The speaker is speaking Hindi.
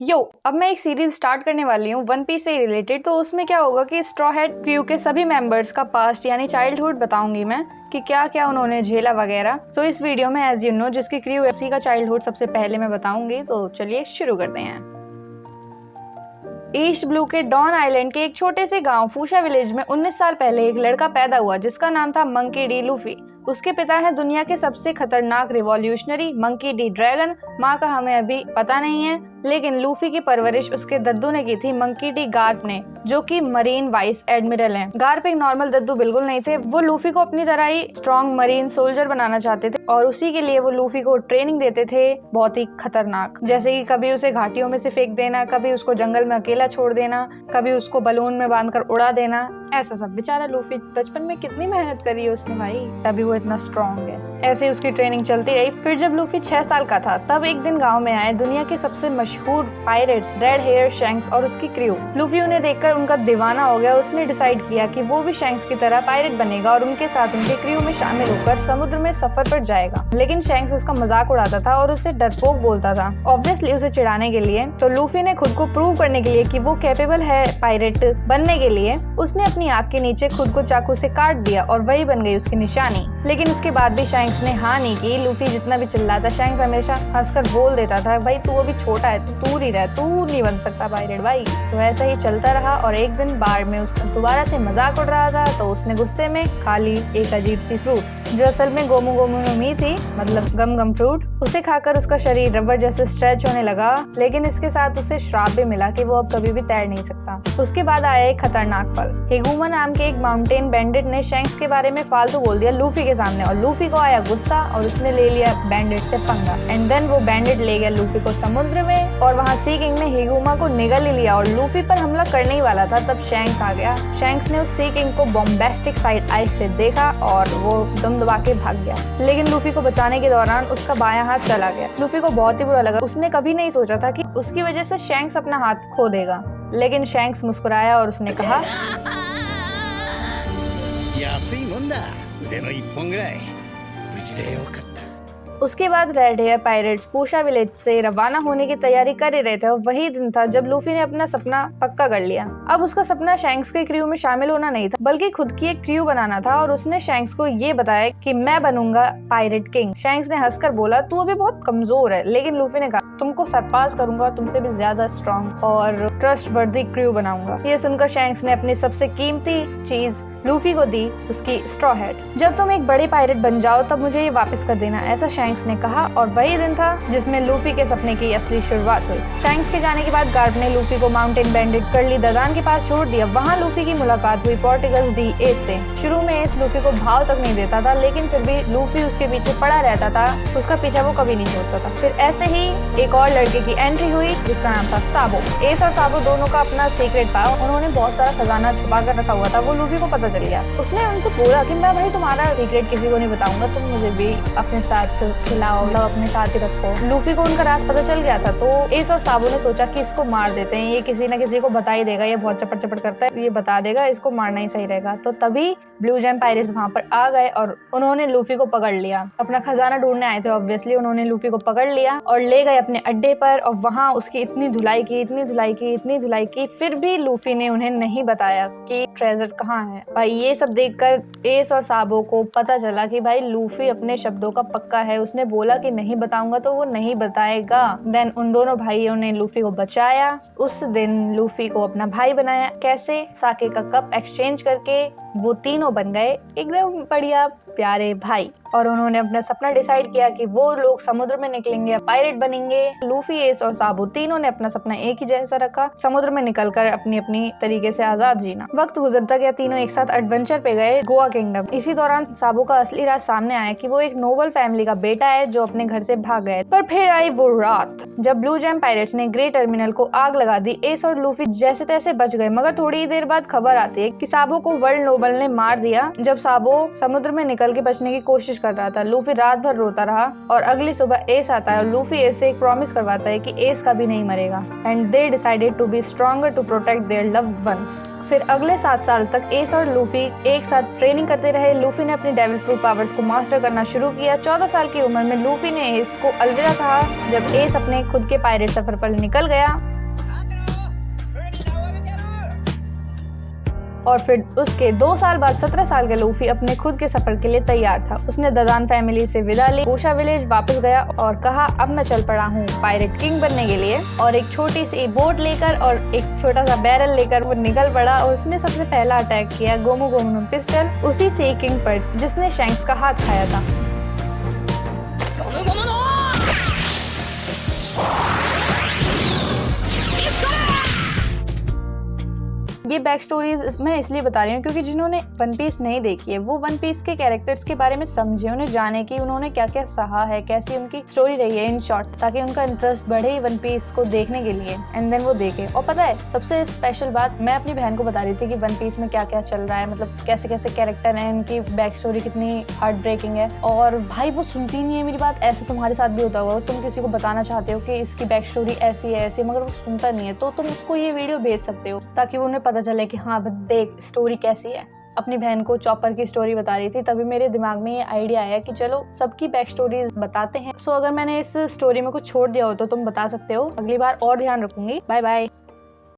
यो, अब मैं एक सीरीज स्टार्ट करने वाली हूँ वन पीस से रिलेटेड। तो उसमें क्या होगा कि स्ट्रॉ हैट क्रू के सभी मेंबर्स का पास्ट यानी चाइल्डहुड बताऊंगी मैं कि क्या क्या उन्होंने झेला वगैरह। सो इस वीडियो में एज यू नो जिसकी क्रू है उसी का चाइल्डहुड सबसे पहले मैं बताऊंगी। तो चलिए शुरू करते हैं। ईस्ट ब्लू के डॉन आइलैंड के एक छोटे से गांव फूशा विलेज में 19 साल पहले एक लड़का पैदा हुआ जिसका नाम था मंकी डी लूफी। उसके पिता हैं दुनिया के सबसे खतरनाक रिवॉल्यूशनरी मंकी डी ड्रैगन। माँ का हमें अभी पता नहीं है, लेकिन लूफी की परवरिश उसके दद्दू ने की थी मंकी डी गार्प ने, जो कि मरीन वाइस एडमिरल हैं। गार्प एक नॉर्मल दद्दू बिल्कुल नहीं थे। वो लूफी को अपनी तरह ही स्ट्रॉन्ग मरीन सोल्जर बनाना चाहते थे और उसी के लिए वो लूफी को ट्रेनिंग देते थे बहुत ही खतरनाक, जैसे कि कभी उसे घाटियों में से फेंक देना, कभी उसको जंगल में अकेला छोड़ देना, कभी उसको बलून में बांधकर उड़ा देना, ऐसा सब। बेचारा लूफी बचपन में कितनी मेहनत करी है उसने भाई, तभी वो इतना स्ट्रॉन्ग है। ऐसे उसकी ट्रेनिंग चलती रही। फिर जब लूफी 6 साल का था तब एक दिन गांव में आए दुनिया के सबसे मशहूर पायरेट्स रेड हेयर शैंक्स और उसकी क्रू। लूफी उन्हें देखकर उनका दीवाना हो गया। उसने डिसाइड किया कि वो भी शैंक्स की तरह पायरेट बनेगा और उनके साथ उनके क्रू में शामिल होकर समुद्र में सफर पर जाएगा। लेकिन शैंक्स उसका मजाक उड़ाता था और उससे डरपोक बोलता था, ऑब्वियसली उसे चिढ़ाने के लिए। तो लूफी ने खुद को प्रूव करने के लिए कि वो कैपेबल है पायरेट बनने के लिए, उसने अपनी आंख के नीचे खुद को चाकू से काट दिया और वही बन गई उसकी निशानी। लेकिन उसके बाद भी शैंक्स ने हाँ नहीं की। लूफी जितना भी चिल्लाता, शैंक्स हमेशा हंसकर बोल देता था, भाई तू अभी छोटा है, तू दूर ही रह, तू नहीं बन सकता पायरेट भाई। तो ऐसा ही चलता रहा और एक दिन बार में उसका दोबारा से मजाक उड़ रहा था तो उसने गुस्से में खा ली एक अजीब सी फ्रूट जो असल में गोमू गोमू नोमी थी, मतलब गम गम फ्रूट। उसे खाकर उसका शरीर रबर जैसे स्ट्रेच होने लगा, लेकिन इसके साथ उसे श्राप भी मिला कि वो अब कभी भी तैर नहीं सकता। उसके बाद आया एक खतरनाक पल। हिगुमा नाम के एक माउंटेन बैंडिट ने शैंक्स के बारे में फालतू बोल दिया लूफी के सामने और लूफी को आया गुस्सा और उसने ले लिया बैंडिट से पंगा। एंड देन वो बैंडिट ले गया लूफी को समुद्र में और वहाँ सी किंग ने हिगुमा को निगल ही लिया और लूफी पर हमला करने ही वाला था। तब शैंक्स आ गया। शैंक्स ने उस सी किंग को बॉम्बेस्टिक साइड आई से देखा और वो दम दबा के भाग गया, लेकिन लूफी को बचाने के दौरान उसका बायां हाथ चला गया। लूफी को बहुत ही बुरा लगा। उसने कभी नहीं सोचा था कि उसकी वजह से शैंक्स अपना हाथ खो देगा, लेकिन शैंक्स मुस्कुराया और उसने कहा, उसके बाद रेड हेयर पायरेट्स फूशा विलेज से रवाना होने की तैयारी कर ही रहे थे और वही दिन था जब लूफी ने अपना सपना पक्का कर लिया। अब उसका सपना शैंक्स के क्रू में शामिल होना नहीं था, बल्कि खुद की एक क्रू बनाना था और उसने शैंक्स को ये बताया कि मैं बनूंगा पायरेट किंग। शैंक्स ने हंसकर बोला, तू अभी बहुत कमजोर है, लेकिन लूफी ने कहा, तुमको सरपास करूंगा, तुमसे भी ज्यादा स्ट्रॉन्ग और ट्रस्ट वर्दी क्रू बनाऊंगा। ये सुनकर शैंक्स ने अपनी सबसे कीमती चीज लूफी को दी, उसकी स्ट्रॉ हैट। जब तुम एक बड़े पायरेट बन जाओ तब मुझे ये वापस कर देना, ऐसा शैंक्स ने कहा। और वही दिन था जिसमें लूफी के सपने की असली शुरुआत हुई। शैंक्स के जाने के बाद गार्प ने लूफी को माउंटेन बैंडिट कर्ली ददान के पास छोड़ दिया। वहाँ लूफी की मुलाकात हुई पोर्टिगस डी एस से। शुरू में एस लूफी को भाव तक नहीं देता था, लेकिन फिर भी लूफी उसके पीछे पड़ा रहता था, उसका पीछा वो कभी नहीं छोड़ता था। फिर ऐसे ही एक और लड़के की एंट्री हुई जिसका नाम था साबो। एस और साबो दोनों का अपना सीक्रेट था। उन्होंने बहुत सारा खजाना छुपा कर रखा हुआ था। वो लूफी को पता चल गया। उसने उनसे बोला कि मैं भाई तुम्हारा सीक्रेट किसी को नहीं बताऊंगा, तुम मुझे भी अपने साथ खिलाओ, मतलब अपने साथ ही रखो। लूफी को उनका राज पता चल गया था तो एस और साबो ने सोचा कि इसको मार देते हैं, ये किसी न किसी को बता ही देगा, ये बहुत चपट चपट करता है, ये बता देगा, इसको मारना ही सही रहेगा। तो तभी ब्लू जेम पायरेट्स वहाँ पर आ गए और उन्होंने लूफी को पकड़ लिया। अपना खजाना ढूंढने आए थे ऑब्वियसली। उन्होंने लूफी को पकड़ लिया और ले गए अपने अड्डे पर और वहाँ उसकी इतनी धुलाई की, इतनी धुलाई की, इतनी धुलाई की, फिर भी लूफी ने उन्हें नहीं बताया कि ट्रेजर कहाँ है। भाई ये सब देखकर एस और साबो को पता चला कि भाई लूफी अपने शब्दों का पक्का है। उसने बोला कि नहीं बताऊंगा तो वो नहीं बताएगा। देन उन दोनों भाइयों ने लूफी को बचाया। उस दिन लूफी को अपना भाई बनाया। कैसे? साके का कप एक्सचेंज करके वो तीनों बन गए एकदम बढ़िया प्यारे भाई। और उन्होंने अपना सपना डिसाइड किया कि वो लोग समुद्र में निकलेंगे, पायरेट बनेंगे। लूफी, एस और साबो तीनों ने अपना सपना एक ही जैसा रखा, समुद्र में निकलकर अपनी अपनी तरीके से आजाद जीना। वक्त गुजरता गया, तीनों एक साथ एडवेंचर पे गए गोवा किंगडम। इसी दौरान साबो का असली राज सामने आया कि वो एक नोबल फैमिली का बेटा है जो अपने घर से भाग गए। पर फिर आई वो रात जब ब्लू जेम पायरेट्स ने ग्रे टर्मिनल को आग लगा दी। एस और लूफी जैसे तैसे बच गए, मगर थोड़ी देर बाद खबर आती है कि साबो को वर्ल्ड नोबल ने मार दिया। जब साबो समुद्र में निकल के बचने की कोशिश कर रहा था। लूफी रात भर रोता रहा और अगली सुबह एस आता है और लूफी एस से एक प्रॉमिस करवाता है कि एस कभी नहीं मरेगा। And they decided to be stronger to protect their loved ones. फिर अगले 7 साल तक एस और लूफी एक साथ ट्रेनिंग करते रहे। लूफी ने अपनी डेविल फ्रूट पावर्स को मास्टर करना शुरू किया। 14 साल की उम्र में लूफी ने एस को अलविदा कहा जब एस अपने खुद के पायरेट सफर पर निकल गया। और फिर उसके 2 साल बाद 17 साल का लूफी अपने खुद के सफर के लिए तैयार था। उसने ददान फैमिली से विदा ली, फूशा विलेज वापस गया और कहा अब मैं चल पड़ा हूँ पायरेट किंग बनने के लिए। और एक छोटी सी बोट लेकर और एक छोटा सा बैरल लेकर वो निकल पड़ा और उसने सबसे पहला अटैक किया गोमू गोमू पिस्टल, उसी सी किंग पर जिसने शैंक्स का हाथ खाया था। ये बैक स्टोरीज मैं इसलिए बता रही हूँ क्योंकि जिन्होंने वन पीस नहीं देखी है वो वन पीस के कैरेक्टर्स के बारे में समझे, उन्हें जाने की उन्होंने क्या क्या सहा है, कैसी उनकी स्टोरी रही है इन शॉर्ट, ताकि उनका इंटरेस्ट बढ़े वन पीस को देखने के लिए एंड देन वो देखे। और पता है सबसे स्पेशल बात, मैं अपनी बहन को बता रही थी कि वन पीस में क्या क्या चल रहा है, मतलब कैसे कैसे कैरेक्टर है, इनकी बैक स्टोरी कितनी हार्ट ब्रेकिंग है। और भाई वो सुनती नहीं है मेरी बात। ऐसे तुम्हारे साथ भी होता होगा, तुम किसी को बताना चाहते हो कि इसकी बैक स्टोरी ऐसी है ऐसी, मगर वो सुनता नहीं है, तो तुम उसको ये वीडियो भेज सकते हो ताकि उन्हें पता चले कि हाँ देख स्टोरी कैसी है। अपनी बहन को चॉपर की स्टोरी बता रही थी, तभी मेरे दिमाग में ये आइडिया आया कि चलो सबकी बैक स्टोरीज बताते हैं। सो अगर मैंने इस स्टोरी में कुछ छोड़ दिया हो तो तुम बता सकते हो, अगली बार और ध्यान रखूंगी। Bye bye.